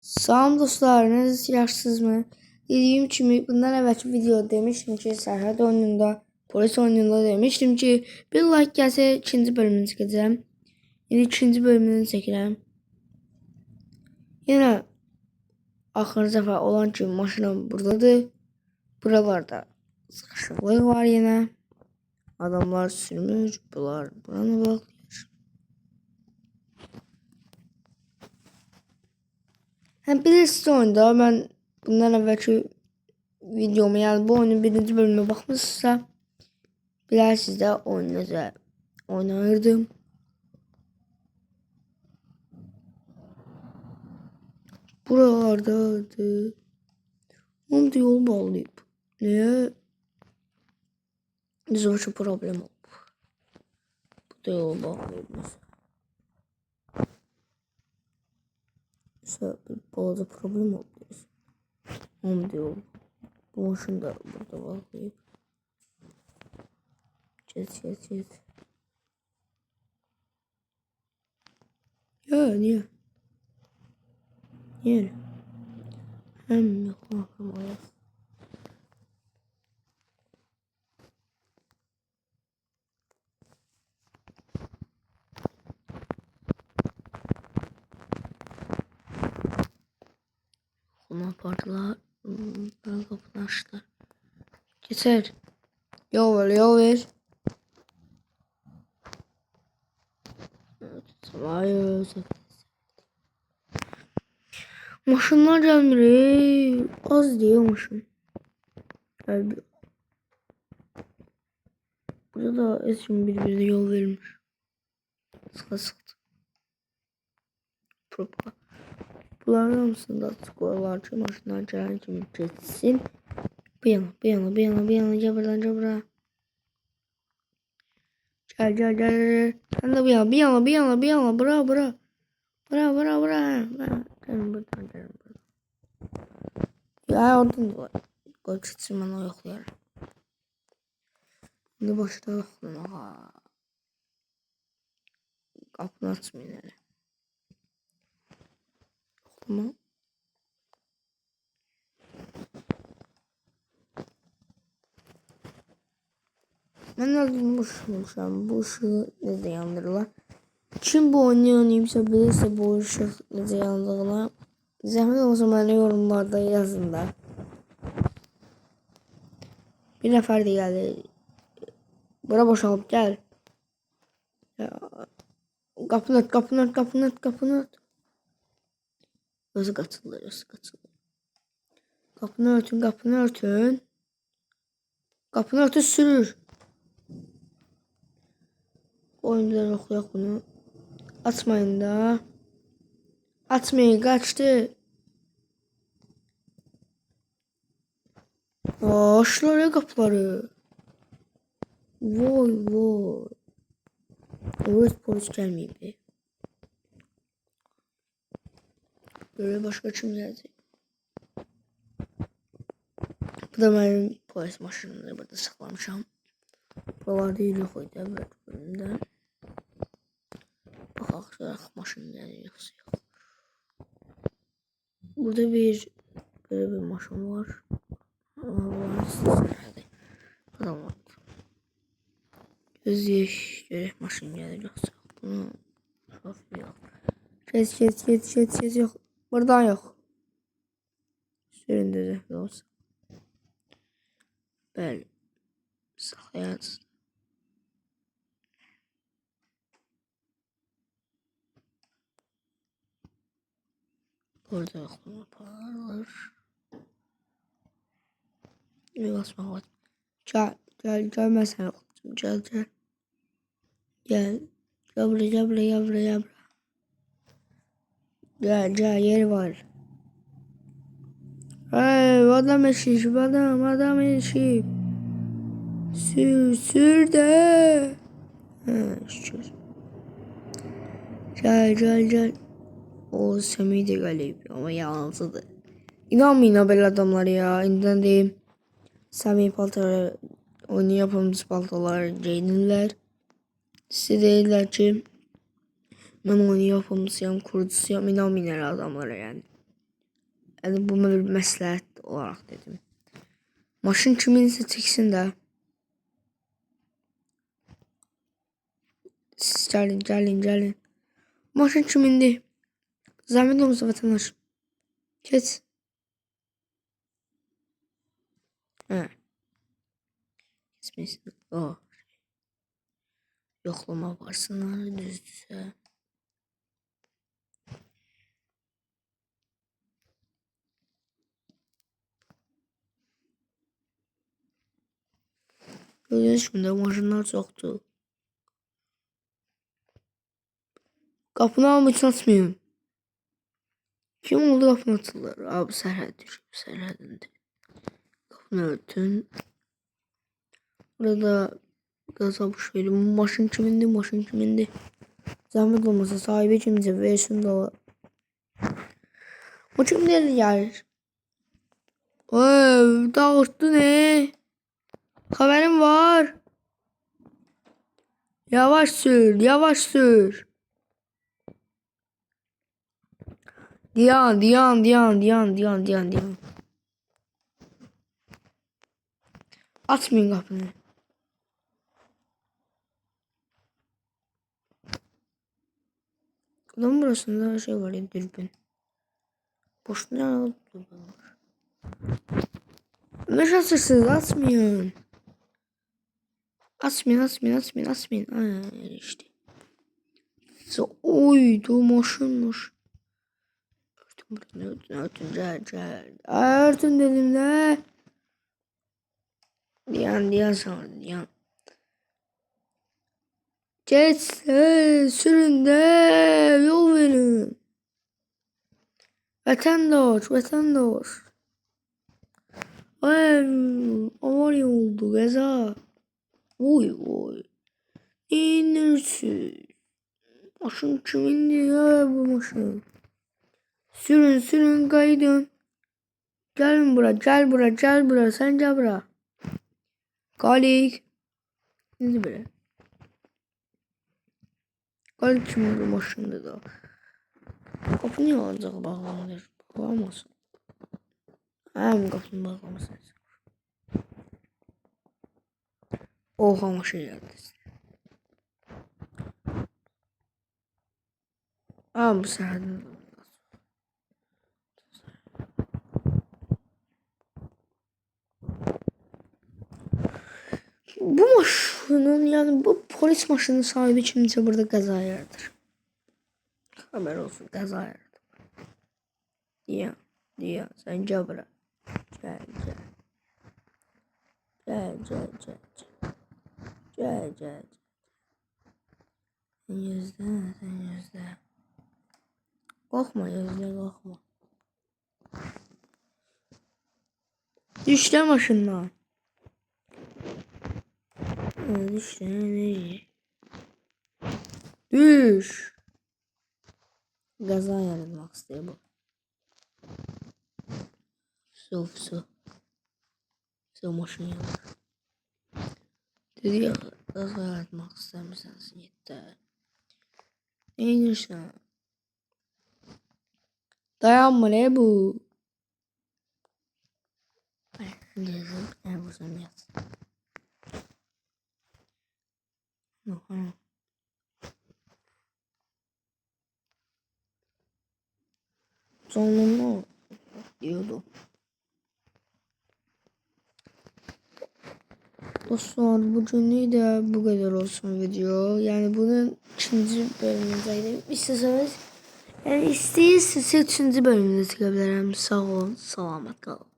Salam dostlar, nasılsınız, yaxşısınız mı? Dediğim kimi bundan evvelki videoda demiştim ki Sərhəd oyununda, polis oyununda demiştim ki bir like gelse ikinci bölümünü çəkəcəm. Yine ikinci bölümünü çəkirəm. Yine axırıncı dəfə olan kimi maşınım buradadır. Buralarda sıxışıqlıq var yine. Adamlar sürmüş, bunlar buranı bağlayır. Hem bilirsiniz oyunda ben bundan evvelki videomu yani bu oyunun birinci bölümüne bakmışsa bilirsiniz de oyunu oynayırdım. Buralardaydı. Onu da yol bağlayıp. Niye? Bizim için problem oldu. Bu da yol bağlayıp mesela. Mesela bir bazı problem oldu. Onu da yol. Bu maşını da burada bağlayıp. Çet. Ya niye? Niye? Hem yok hem ayak. Ona parçalar böyle kapını açtılar. Keser. Yol ver. Hayır. Maşınlar gelmiyor. Az diyormuşum. Yani burada da esim birbirine yol verilmiş. Sıkı. Propa. Bunların arasında skolalarca maşınlar gelen kimi geçsin. Bir yana. Cabra. Gel. Sen de bir yana. Bra. Gelin buradan. Ya oradan da gol çıksın bana yoklar. Ne başta yoklar. Kapını açmayın hele. Tamam. Ben aldım bu ışığı ne de yandırırlar. Kim bu oyunu oynayıpsa bilirse bu ışık ne de yandırırlar. Zahmet olsa bana yorumlarda yazın da. Bir nefer de geldi. Bura boşalıp gel. Ya, kapını ört. Özü katılır. Kapını örtün. Kapını örtün sürür. Oyuncular okuyor bunu. Atmayın da. Atmayın kaçtı. Açlar ya kapıları. Vay. Evet polis gelmeyip. Böyle başka kim geldi? Bu da benim polis maşınını burada saklamışam. Buralarda yok idi evet bölümde. Bakaq maşın gəlir yoxsa yox. Burada böyle bir maşın var. Adamlar. Gözleyək görək maşın gəlir yoxsa yox. Bunu yox. Kes yox. Buradan yox. Sürün də olsa. Bəli. Saxlayacağız. Orada yoxlama paralar. Basmaq var. Gel ben sana okuyacağım. Gel. Gel buraya. Gel yer var. Hey adam eşi adam eşi. Sür de. Şükür. Gel. O Semih de gelip ama yalnızdı. İnanmayın böyle adamlar ya. İnden deyim. Semih paltarı oyunu yapımcı paltalar giyinirler. Size deyirlər ki ben oyunu yapımcısıyam, kurucusuyam. İnanmayın adamlara yani. Yani bu bir məsləhət olaraq dedim. Maşın kiminsə çəksin də. Siz gəlin. Maşın kimindir? Zəhmət olmasa vətəndaş. Keç. Hə. Keçməsin. Oh. Yoxlama varsınlar düzdürsə. Gördüğünüz gibi de maşınlar çoxdur. Qapını almış açmayın. Kim oldu qapını açırlar? Abi sərhədindir. Qapını örtün. Burada gaza boş verin. Maşın kimindir? Zahmet olmasa sahibi kimse versin de o. O kimdir gelir? Dağıttı ne? Haberim var. Yavaş sür. Diyan. Açmayın kapını. Adamın burasında şey var ya, dürbün. Boşuna dürbün var. Ne şaşırsınız, açmayın. Açmayın. Ay işte. Oy, bu maşınmış. Örtün, gel. Örtün dedim de. Diyan sana. Geç, sürün de, yol verin. Vatandaş. Ay, avariya oldu, gaza. Oy. İnirsiz. Maşın kimindi ya bu maşın? Sürün kaydın. Gel bura, sen gel bura. Galik. Ne böyle? Galik kimin bu maşında da? Kapı niye alacak bağlanır? Bağlamasın. Hem kapını bağlamasın. Oha maşın geldi. Bu sefer bu maşının, yani bu polis maşının sahibi kimse burada qəza yaradır. Haber olsun, qəza yaradır. Diyan, sen gel bura. Gel. Sen yüzde. Korkma. Düş de maşından. Düş. Gaza yaratmak istiyor bu. Su maşın yanar. Dedi ya, gaza yaratmak istemiyorsanız yeter. Ne inirsən? Dayanma ne bu? Ne vursam yat. Sonunda diyordu. Dostlar, bugün de bu kadar olsun video. Yani bunun 2. bölümündeydi. İsteseniz, yani isteyirseniz 3. bölümünde çıkabilirim. Sağ olun, selamet kalın.